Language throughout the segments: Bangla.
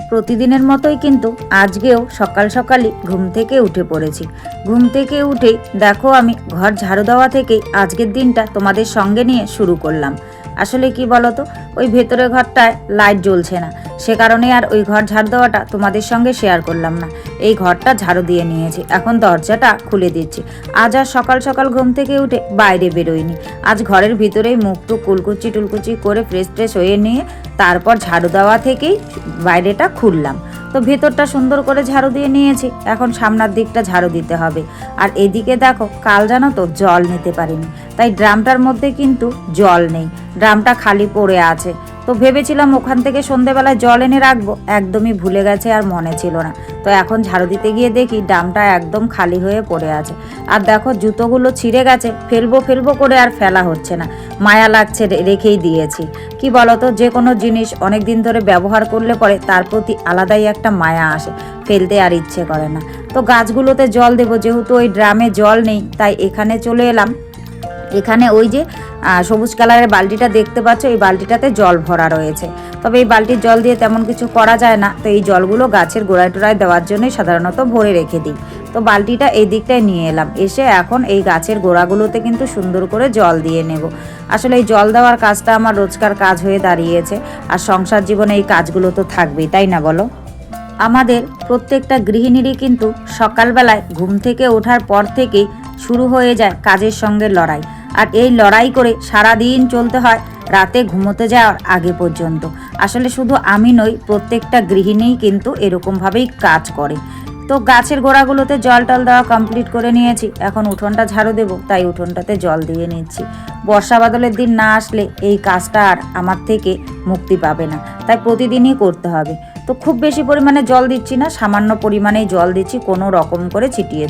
প্রতিদিনের মতোই কিন্তু আজকেও সকাল সকালই ঘুম থেকে উঠে পড়েছি। ঘুম থেকে উঠেই দেখো আমি ঘর ঝাড়ু দেওয়া থেকেই আজকের দিনটা তোমাদের সঙ্গে নিয়ে শুরু করলাম। আসলে কি বলো তো, ওই ভেতরের ঘরটায় লাইট জ্বলছে না, সে কারণে আর ওই ঘর ঝাড়ু দেওয়াটা তোমাদের সঙ্গে শেয়ার করলাম না। এই ঘরটা ঝাড়ু দিয়ে নিয়েছি, এখন দরজাটা খুলে দিচ্ছি। আজ আর সকাল সকাল ঘুম থেকে উঠে বাইরে বেরোয়নি, আজ ঘরের ভিতরেই মুখটুক কুলকুচি টুলকুচি করে ফ্রেশ হয়ে নিয়ে তারপর ঝাড়ু দেওয়া থেকেই বাইরেটা খুললাম। তো ভেতরটা সুন্দর করে ঝাড়ু দিয়ে নিয়েছি, এখন সামনের দিকটা ঝাড়ু দিতে হবে। আর এদিকে দেখো, কাল জানো তো জল নিতে পারিনি, তাই ড্রামটার মধ্যে কিন্তু জল নেই, ড্রামটা খালি পড়ে আছে। তো ভেবেছিলাম ওখান থেকে সন্ধেবেলায় জল এনে রাখবো, একদমই ভুলে গেছে আর মনে ছিল না। তো এখন ঝাড়ু দিতে গিয়ে দেখি ড্রামটা একদম খালি হয়ে পড়ে আছে। আর দেখো জুতোগুলো ছিঁড়ে গেছে, ফেলবো করে আর ফেলা হচ্ছে না, মায়া লাগছে, রেখেই দিয়েছি। কি বলতো, যে কোনো জিনিস অনেক দিন ধরে ব্যবহার করলে পরে তার প্রতি আলাদাই একটা মায়া আসে, ফেলতে আর ইচ্ছে করে না। তো গাছগুলোতে জল দেবো, যেহেতু ওই ড্রামে জল নেই তাই এখানে চলে এলাম। এখানে ওই যে সবুজ কালারের বালতিটা দেখতে পাচ্ছ, এই বালতিটাতে জল ভরা রয়েছে। তবে এই বালতির জল দিয়ে তেমন কিছু করা যায় না, তো এই জলগুলো গাছের গোড়ায় টোড়ায় দেওয়ার জন্যই সাধারণত ভরে রেখে দিই। তো বালতিটা এই দিকটায় নিয়ে এলাম, এসে এখন এই গাছের গোড়াগুলোতে কিন্তু সুন্দর করে জল দিয়ে নেব। আসলে এই জল দেওয়ার কাজটা আমার রোজকার কাজ হয়ে দাঁড়িয়েছে, আর সংসার জীবনে এই কাজগুলো তো থাকবেই, তাই না বলো? আমাদের প্রত্যেকটা গৃহিণীরই কিন্তু সকালবেলায় ঘুম থেকে ওঠার পর থেকেই শুরু হয়ে যায় কাজের সঙ্গে লড়াই। আর এই লড়াই করে সারা দিন চলতে হয় রাতে ঘুমোতে যাওয়ার আগে পর্যন্ত। আসলে শুধু আমি নই, প্রত্যেকটা গৃহিণীই কিন্তু এরকমভাবেই কাজ করে। তো গাছের গোড়াগুলোতে জল টল দেওয়া কমপ্লিট করে নিয়েছি, এখন উঠোনটা ঝাড়ু দেবো, তাই উঠোনটাতে জল দিয়ে নিচ্ছি। বর্ষা বাদলের দিন না আসলে এই কাজটা আর আমার থেকে মুক্তি পাবে না, তাই প্রতিদিনই করতে হবে। তো খুব বেশি পরিমাণে জল দিচ্ছি না, সামান্য পরিমাণেই জল দিচ্ছি, কোনো রকম করে ছিটিয়ে।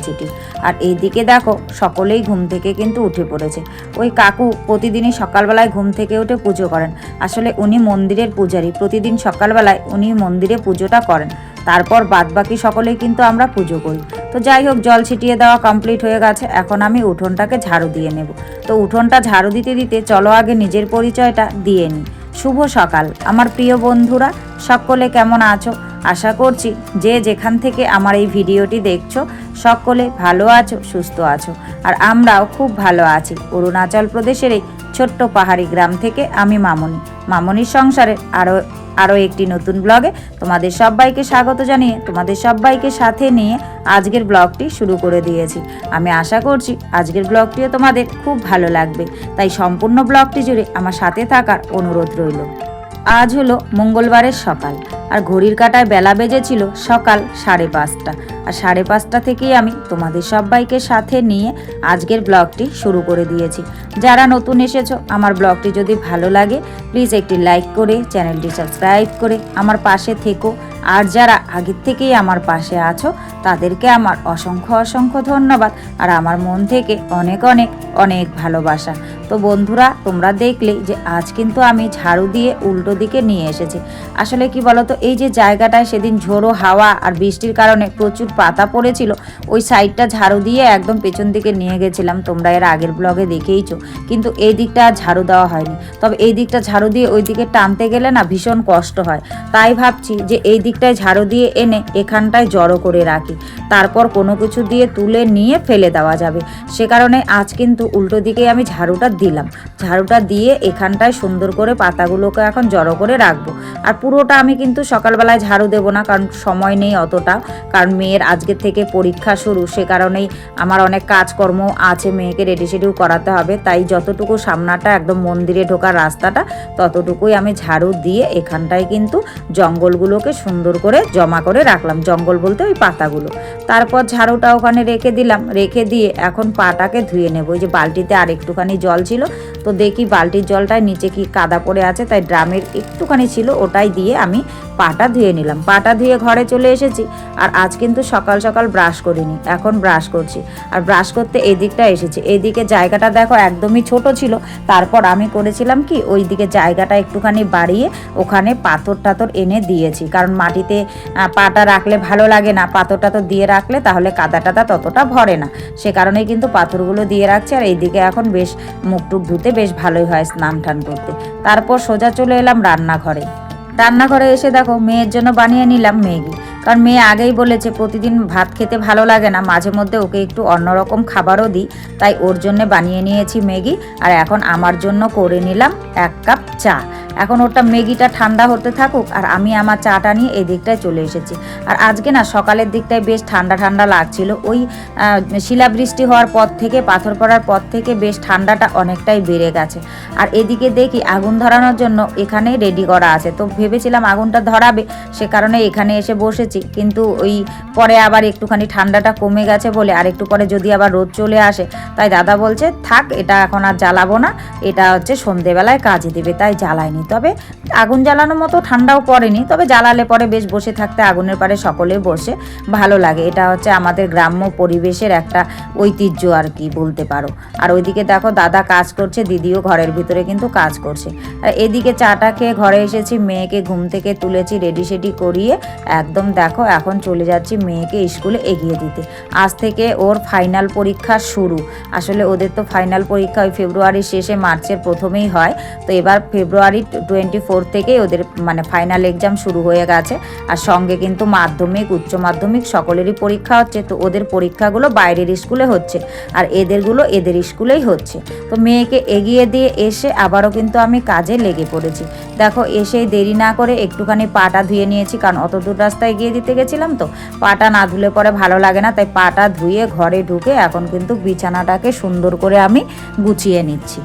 আর এইদিকে দেখো সকলেই ঘুম থেকে কিন্তু উঠে পড়েছে। ওই কাকু প্রতিদিনই সকালবেলায় ঘুম থেকে উঠে পুজো করেন। আসলে উনি মন্দিরের পূজারী, প্রতিদিন সকালবেলায় উনি মন্দিরে পুজোটা করেন, তারপর বাদবাকি সকলেই কিন্তু আমরা পুজো করি। তো যাই হোক, জল ছিটিয়ে দেওয়া কমপ্লিট হয়ে গেছে, এখন আমি উঠোনটাকে ঝাড়ু দিয়ে নেব। তো উঠোনটা ঝাড়ু দিতে দিতে চলো আগে নিজের পরিচয়টা দিয়ে নিই। শুভ সকাল আমার প্রিয় বন্ধুরা, সকলে কেমন আছো? আশা করছি যে যেখান থেকে আমার এই ভিডিওটি দেখছো সকলে ভালো আছো, সুস্থ আছো। আর আমরাও খুব ভালো আছি। অরুণাচল প্রদেশের এই ছোট্ট পাহাড়ি গ্রাম থেকে আমি মামনির সংসারের আরও একটি নতুন ব্লগে তোমাদের সবাইকে স্বাগত জানিয়ে তোমাদের সবাইকে সাথে নিয়ে আজকের ব্লগটি শুরু করে দিয়েছি। আমি আশা করছি আজকের ব্লগটিও তোমাদের খুব ভালো লাগবে, তাই সম্পূর্ণ ব্লগটি জুড়ে আমার সাথে থাকার অনুরোধ রইল। আজ হলো মঙ্গলবারের সকাল, আর ঘড়ির কাঁটায় বেলা বেজেছিল সকাল 5:30। আর 5:30 থেকেই আমি তোমাদের সবাইকে সাথে নিয়ে আজকের ব্লগটি শুরু করে দিয়েছি। যারা নতুন এসেছো, আমার ব্লগটি যদি ভালো লাগে প্লিজ একটি লাইক করে চ্যানেলটি সাবস্ক্রাইব করে আমার পাশে থেকো। আর যারা আগের থেকেই আমার পাশে আছো তাদেরকে আমার অসংখ্য ধন্যবাদ, আর আমার মন থেকে অনেক অনেক অনেক ভালোবাসা। তো বন্ধুরা, তোমরা দেখলে যে আজ কিন্তু আমি ঝাড়ু দিয়ে উল্টো দিকে নিয়ে এসেছি। আসলে কি বলতো, এই যে জায়গাটায় সেদিন ঝোড়ো হাওয়া আর বৃষ্টির কারণে প্রচুর পাতা পড়েছিল, ওই সাইডটা ঝাড়ু দিয়ে একদম পেছন দিকে নিয়ে গেছিলাম, তোমরা এর আগের ব্লগে দেখেইছো। কিন্তু এই দিকটা আর ঝাড়ু দেওয়া হয়নি, তবে এই দিকটা ঝাড়ু দিয়ে ওই দিকে টানতে গেলে না ভীষণ কষ্ট হয়। তাই ভাবছি যে এই দিকটায় ঝাড়ু দিয়ে এনে এখানটায় জড়ো করে রাখি, তারপর কোনো কিছু দিয়ে তুলে নিয়ে ফেলে দেওয়া যাবে। সে কারণে আজ কিন্তু উল্টো দিকে আমি ঝাড়ুটা দিলাম, ঝাড়ুটা দিয়ে এখানটায় সুন্দর করে পাতাগুলোকে এখন জড়ো করে রাখবো। আর পুরোটা আমি কিন্তু সকালবেলায় ঝাড়ু দেবো না, কারণ সময় নেই অতটা, কারণ মেয়ের আজকের থেকে পরীক্ষা শুরু, সে কারণেই আমার অনেক কাজকর্ম আছে, মেয়েকে রেডি শেডিও করাতে হবে। তাই যতটুকু সামনাটা একদম মন্দিরে ঢোকার রাস্তাটা ততটুকুই আমি ঝাড়ু দিয়ে এখানটায় কিন্তু জঙ্গলগুলোকে সুন্দর করে জমা করে রাখলাম, জঙ্গল বলতে ওই পাতাগুলো। তারপর ঝাড়ুটা ওখানে রেখে দিলাম, রেখে দিয়ে এখন পাটাকে ধুয়ে নেবো। ওই যে বালতিতে আর একটুখানি জল ছিল, তো দেখি বালতির জলটায় নিচে কি কাদা পড়ে আছে, তাই ড্রামের একটুখানি ছিল ওটাই দিয়ে আমি পাটা ধুয়ে নিলাম। পাটা ধুয়ে ঘরে চলে এসেছি। আর আজ কিন্তু সকাল সকাল ব্রাশ করিনি, এখন ব্রাশ করছি। আর ব্রাশ করতে এই দিকটা এসেছি, এইদিকে জায়গাটা দেখো একদমই ছোট ছিল, তারপর আমি করেছিলাম কি ওই দিকে জায়গাটা একটুখানি বাড়িয়ে ওখানে পাথর টাথর এনে দিয়েছি, কারণ মাটিতে পাটা রাখলে ভালো লাগে না, পাথর টাথর দিয়ে রাখলে তাহলে কাদা টাদা ততটা ভরে না, সে কারণেই কিন্তু পাথরগুলো দিয়ে রাখছি। আর এইদিকে এখন বেশ মুখ টুক ধুতে বেশ ভালোই হয় স্নান টান করতে। তারপর সোজা চলে এলাম রান্নাঘরে। রান্নাঘরে এসে দেখো মেয়ের জন্য বানিয়ে নিলাম ম্যাগি, কারণ মেয়ে আগেই বলেছে প্রতিদিন ভাত খেতে ভালো লাগে না, মাঝে মধ্যে ওকে একটু অন্যরকম খাবারও দিই, তাই ওর জন্য বানিয়ে নিয়েছি ম্যাগি। আর এখন আমার জন্য করে নিলাম 1 কাপ চা। এখন ওটা ম্যাগিটা ঠান্ডা হতে থাকুক আর আমি আমার চাটা নিয়ে এই দিকটায় চলে এসেছি। আর আজকে না সকালের দিকটায় বেশ ঠান্ডা ঠান্ডা লাগছিল, ওই শিলাবৃষ্টি হওয়ার পর থেকে, পাথর পড়ার পর থেকে বেশ ঠান্ডাটা অনেকটাই বেড়ে গেছে। আর এদিকে দেখি আগুন ধরানোর জন্য এখানে রেডি করা আছে, তো ভেবেছিলাম আগুনটা ধরাবে, সে কারণে এখানে এসে বসেছি। কিন্তু ওই পরে আবার একটুখানি ঠান্ডাটা কমে গেছে বলে আর একটু পরে যদি আবার রোদ চলে আসে, তাই দাদা বলছে থাক এটা এখন আর জ্বালাবো না, এটা হচ্ছে সন্ধেবেলায় কাজে দেবে, তাই জ্বালায়নি। তবে আগুন জ্বালানোর মতো ঠান্ডাও পড়েনি, তবে জ্বালালে পরে বেশ বসে থাকতে আগুনের পাড়ে সকলে বসে ভালো লাগে। এটা হচ্ছে আমাদের গ্রাম্য পরিবেশের একটা ঐতিহ্য আর কি বলতে পারো। আর ওইদিকে দেখো দাদা কাজ করছে, দিদিও ঘরের ভিতরে কিন্তু কাজ করছে। আর এদিকে চাটা খেয়ে ঘরে এসেছি, মেয়েকে ঘুম থেকে তুলেছি, রেডি সেডি করিয়ে একদম দেখো এখন চলে যাচ্ছি মেয়েকে স্কুলে এগিয়ে দিতে। আজ থেকে ওর ফাইনাল পরীক্ষা শুরু। আসলে ওদের তো ফাইনাল পরীক্ষা ওই ফেব্রুয়ারির শেষে মার্চের প্রথমেই হয়, তো এবার ফেব্রুয়ারি 24 থেকেই ওদের মানে ফাইনাল এক্সাম শুরু হয়ে গেছে। আর সঙ্গে কিন্তু মাধ্যমিক, উচ্চ মাধ্যমিক সকলেরই পরীক্ষা হচ্ছে, তো ওদের পরীক্ষাগুলো বাইরের স্কুলে হচ্ছে আর এদেরগুলো এদের স্কুলেই হচ্ছে। তো মেয়েকে এগিয়ে দিয়ে এসে আবারও কিন্তু আমি কাজে লেগে পড়েছি। দেখো এসেই দেরি না করে একটুখানি পাটা ধুয়ে নিয়েছি, কারণ অত দূর রাস্তায় গিয়ে দিতে গেছিলাম, তো পাটা না ধুলে পরে ভালো লাগে না, তাই পাটা ধুয়ে ঘরে ঢুকে এখন কিন্তু বিছানাটাকে সুন্দর করে আমি গুছিয়ে নিচ্ছি।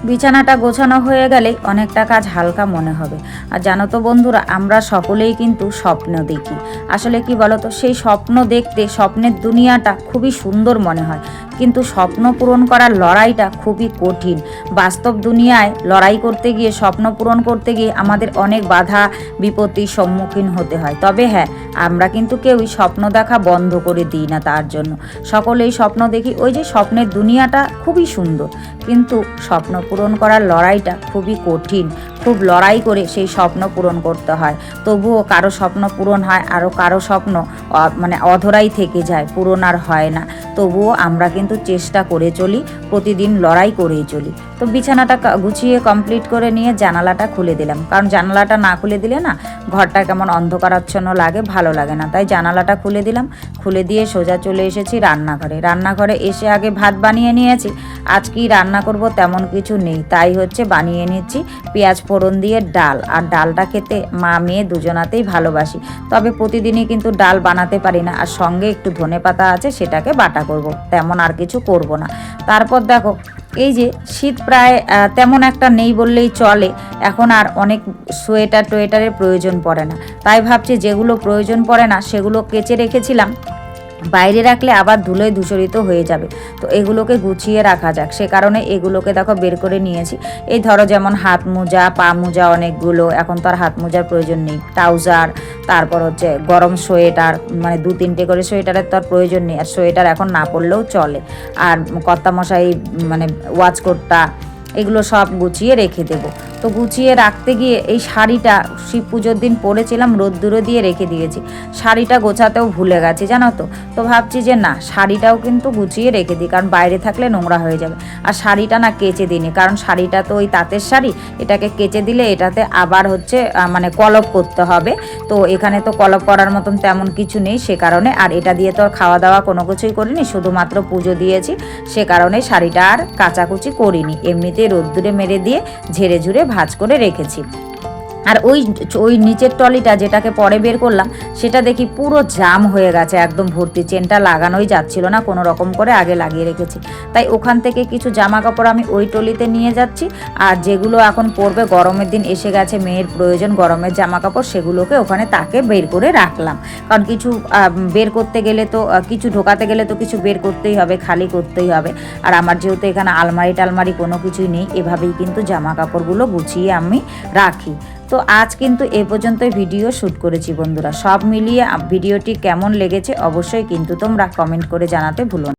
বিছানাটা গোছানো হয়ে গেলেই অনেকটা কাজ হালকা মনে হবে। আর জানো তো বন্ধুরা, আমরা সকলেই কিন্তু স্বপ্ন দেখি। আসলে কি বলো তো, সেই স্বপ্ন দেখতে স্বপ্নের দুনিয়াটা খুবই সুন্দর মনে হয়, কিন্তু স্বপ্ন পূরণ করার লড়াইটা খুবই কঠিন। বাস্তব দুনিয়ায় লড়াই করতে গিয়ে, স্বপ্ন পূরণ করতে গিয়ে আমাদের অনেক বাধা বিপত্তির সম্মুখীন হতে হয়। তবে হ্যাঁ, আমরা কিন্তু কেউই স্বপ্ন দেখা বন্ধ করে দিই না, তার জন্য সকলেই স্বপ্ন দেখি। ওই যে স্বপ্নের দুনিয়াটা খুবই সুন্দর, কিন্তু স্বপ্ন পূরণ করার লড়াইটা খুবই কঠিন। খুব লড়াই করে সেই স্বপ্ন পূরণ করতে হয়। তবুও কারো স্বপ্ন পূরণ হয়, আরও কারো স্বপ্ন মানে অধরাই থেকে যায়, পূরণ আর হয় না। তবুও আমরা কিন্তু চেষ্টা করে চলি, প্রতিদিন লড়াই করেই চলি। তো বিছানাটা গুছিয়ে কমপ্লিট করে নিয়ে জানালাটা খুলে দিলাম, কারণ জানালাটা না খুলে দিলে না ঘরটা কেমন অন্ধকারাচ্ছন্ন লাগে, ভালো লাগে না, তাই জানালাটা খুলে দিলাম। খুলে দিয়ে সোজা চলে এসেছি রান্নাঘরে। রান্নাঘরে এসে আগে ভাত বানিয়ে নিয়েছি। আজ কি রান্না করব তেমন কিছু নেই, তাই হচ্ছে বানিয়ে নিচ্ছি পেঁয়াজ ফোড়ন দিয়ে ডাল। আর ডালটা খেতে মা মেয়ে দুজনাতেই ভালোবাসি, তবে প্রতিদিনই কিন্তু ডাল বানাতে পারি না। আর সঙ্গে একটু ধনেপাতা আছে, সেটাকে বাটা করব, তেমন আর কিছু করব না। তারপর দেখো এই যে শীত প্রায় তেমন একটা নেই বললেই চলে, এখন আর অনেক সোয়েটার টোয়েটারের প্রয়োজন পড়ে না, তাই ভাবছি যেগুলো প্রয়োজন পড়ে না সেগুলো কেচে রেখেছিলাম, বাইরে রাখলে আবার ধুলোয় ধূসরিত হয়ে যাবে, তো এগুলোকে গুছিয়ে রাখা যাক। সে কারণে এগুলোকে দেখো বের করে নিয়েছি। এই ধরো যেমন হাত মোজা, পা মোজা অনেকগুলো, এখন তো আর হাত মোজার প্রয়োজন নেই, ট্রাউজার, তারপর হচ্ছে গরম সোয়েটার, মানে 2-3টে করে সোয়েটারের তো আর প্রয়োজন নেই, আর সোয়েটার এখন না পরলেও চলে। আর কর্তামশাই মানে ওয়াচ কোটটা, এগুলো সব গুছিয়ে রেখে দেবো। তো গুছিয়ে রাখতে গিয়ে এই শাড়িটা শিব পুজোর দিন পরেছিলাম, রোদ্দুরে দিয়ে রেখে দিয়েছি, শাড়িটা গোছাতেও ভুলে গেছি জানো তো। তো ভাবছি যে না, শাড়িটাও কিন্তু গুছিয়ে রেখে দিই, কারণ বাইরে থাকলে নোংরা হয়ে যাবে। আর শাড়িটা না কেচে দিইনি, কারণ শাড়িটা তো ওই তাঁতের শাড়ি, এটাকে কেচে দিলে এটাতে আবার হচ্ছে মানে কলপ করতে হবে, তো এখানে তো কলপ করার মতন তেমন কিছু নেই, সে কারণে। আর এটা দিয়ে তো আর খাওয়া দাওয়া কোনো কিছুই করিনি, শুধুমাত্র পুজো দিয়েছি, সে কারণে শাড়িটা আর কাচাকুচি করিনি, এমনিতেই রোদ্দুরে মেরে দিয়ে ঝেড়ে ঝুড়ে ভাঁজ করে রেখেছি। আর ওই নিচের ট্রলিটা যেটাকে পরে বের করলাম, সেটা দেখি পুরো জাম হয়ে গেছে, একদম ভর্তি, চেনটা লাগানোই যাচ্ছিল না, কোনো রকম করে আগে লাগিয়ে রেখেছি। তাই ওখান থেকে কিছু জামা কাপড় আমি ওই ট্রলিতে নিয়ে যাচ্ছি, আর যেগুলো এখন পরবে, গরমের দিন এসে গেছে, মেয়ের প্রয়োজন গরমের জামা কাপড়, সেগুলোকে ওখানে তাকে বের করে রাখলাম। কারণ কিছু বের করতে গেলে তো, কিছু ঢোকাতে গেলে তো কিছু বের করতেই হবে, খালি করতেই হবে। আর আমার যেহেতু এখানে আলমারি টালমারি কোনো কিছুই নেই, এভাবেই কিন্তু জামা কাপড়গুলো গুছিয়ে আমি রাখি। তো আজ কিন্তু এ পর্যন্তই ভিডিও শ্যুট করেছি বন্ধুরা। সব মিলিয়ে ভিডিওটি কেমন লেগেছে অবশ্যই কিন্তু তোমরা কমেন্ট করে জানাতে ভুলো না।